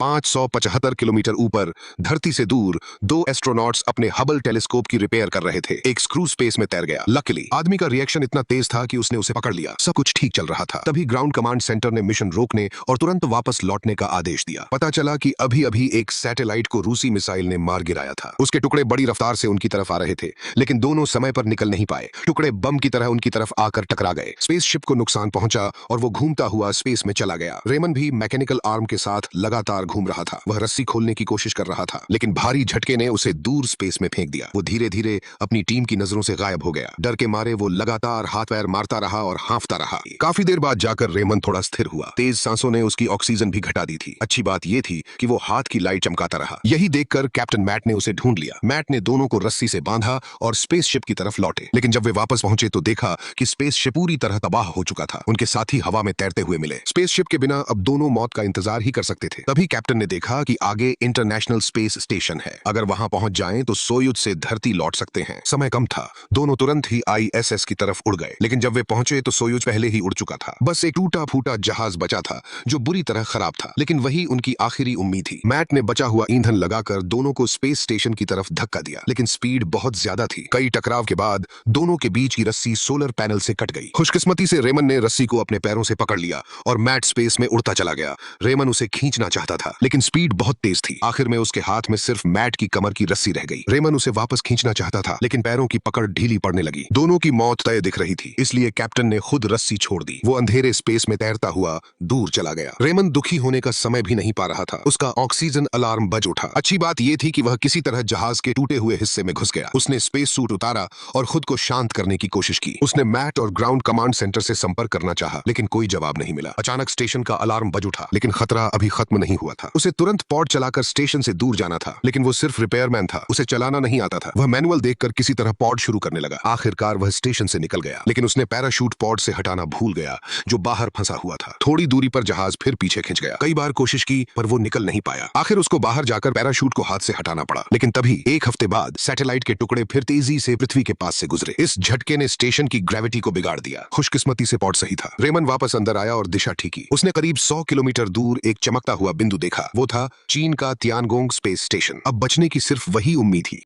575 kilometre ऊपर धरती से दूर दो एस्ट्रोनॉट्स अपने हबल टेलीस्कोप की रिपेयर कर रहे थे। एक स्क्रू स्पेस में तैर गया। लकीली आदमी का रिएक्शन इतना तेज था कि उसने उसे पकड़ लिया। सब कुछ ठीक चल रहा था। तभी ग्राउंड कमांड सेंटर ने मिशन रोकने और तुरंत वापस लौटने का आदेश दिया। पता चला कि अभी अभी एक सैटेलाइट को रूसी मिसाइल ने मार गिराया था। उसके टुकड़े बड़ी रफ्तार से उनकी तरफ आ रहे थे, लेकिन दोनों समय पर निकल नहीं पाए। टुकड़े बम की तरह उनकी तरफ आकर टकरा गए। स्पेसशिप को नुकसान पहुंचा और वो घूमता हुआ स्पेस में चला गया। रेमन भी मैकेनिकल आर्म के साथ लगातार घूम रहा था। वह रस्सी खोलने की कोशिश कर रहा था, लेकिन भारी झटके ने उसे दूर स्पेस में फेंक दिया। वो धीरे धीरे अपनी टीम की नजरों से गायब हो गया। डर के मारे वो लगातार हाथ पैर मारता रहा और हांफता रहा। काफी देर बाद जाकर रेमन थोड़ा स्थिर हुआ। तेज सांसों ने उसकी ऑक्सीजन भी घटा दी थी। अच्छी बात यह थी कि वो हाथ की लाइट चमकाता रहा। यही देखकर कैप्टन मैट ने उसे ढूंढ लिया। मैट ने दोनों को रस्सी से बांधा और स्पेसशिप की तरफ लौटे, लेकिन जब वे वापस पहुंचे तो देखा कि स्पेसशिप पूरी तरह तबाह हो चुका था। उनके साथी हवा में तैरते हुए मिले। स्पेसशिप के बिना अब दोनों मौत का इंतजार ही कर सकते थे। तभी कैप्टन ने देखा कि आगे इंटरनेशनल स्पेस स्टेशन है। अगर वहां पहुंच जाएं तो सोयुज से धरती लौट सकते हैं। समय कम था। दोनों तुरंत ही ISS की तरफ उड़ गए, लेकिन जब वे पहुंचे तो सोयुज पहले ही उड़ चुका था। बस एक टूटा फूटा जहाज बचा था जो बुरी तरह खराब था, लेकिन वही उनकी आखिरी उम्मीद थी। मैट ने बचा हुआ ईंधन लगाकर दोनों को स्पेस स्टेशन की तरफ धक्का दिया, लेकिन स्पीड बहुत ज्यादा थी। कई टकराव के बाद दोनों के बीच की रस्सी सोलर पैनल से कट गई। खुशकिस्मती से रेमन ने रस्सी को अपने पैरों से पकड़ लिया और मैट स्पेस में उड़ता चला गया। रेमन उसे खींचना चाहता था, लेकिन स्पीड बहुत तेज थी। आखिर में उसके हाथ में सिर्फ मैट की कमर की रस्सी रह गई। रेमन उसे वापस खींचना चाहता था, लेकिन पैरों की पकड़ ढीली पड़ने लगी। दोनों की मौत तय दिख रही थी, इसलिए कैप्टन ने खुद रस्सी छोड़ दी। वो अंधेरे स्पेस में तैरता हुआ दूर चला गया। रेमन दुखी होने का समय भी नहीं पा रहा था। उसका ऑक्सीजन अलार्म बज उठा। अच्छी बात यह थी कि वह किसी तरह जहाज के टूटे हुए हिस्से में घुस गया। उसने स्पेस सूट उतारा और खुद को शांत करने की कोशिश की। उसने मैट और ग्राउंड कमांड सेंटर से संपर्क करना चाहा, लेकिन कोई जवाब नहीं मिला। अचानक स्टेशन का अलार्म बज उठा, लेकिन खतरा अभी खत्म नहीं हुआ था। उसे तुरंत पॉड चलाकर स्टेशन से दूर जाना था, लेकिन वो सिर्फ रिपेयरमैन था। उसे चलाना नहीं आता था। वह मैनुअल देखकर किसी तरह पॉड शुरू करने लगा। आखिरकार वह स्टेशन से निकल गया, लेकिन उसने पैराशूट पॉड से हटाना भूल गया जो बाहर फंसा हुआ था। थोड़ी दूरी पर जहाज फिर पीछे खिंच गया। कई बार कोशिश की पर वो निकल नहीं पाया। आखिर उसको बाहर जाकर पैराशूट को हाथ से हटाना पड़ा, लेकिन तभी एक हफ्ते बाद सैटेलाइट के टुकड़े फिर तेजी से पृथ्वी के पास से गुजरे। इस झटके ने स्टेशन की ग्रेविटी को बिगाड़ दिया। खुशकिस्मती से पॉड सही था। रेमन वापस अंदर आया और दिशा ठीकी। उसने करीब 100 किलोमीटर दूर एक चमकता हुआ बिंदु देखा। वो था चीन का तियानगोंग स्पेस स्टेशन। अब बचने की सिर्फ वही उम्मीद थी।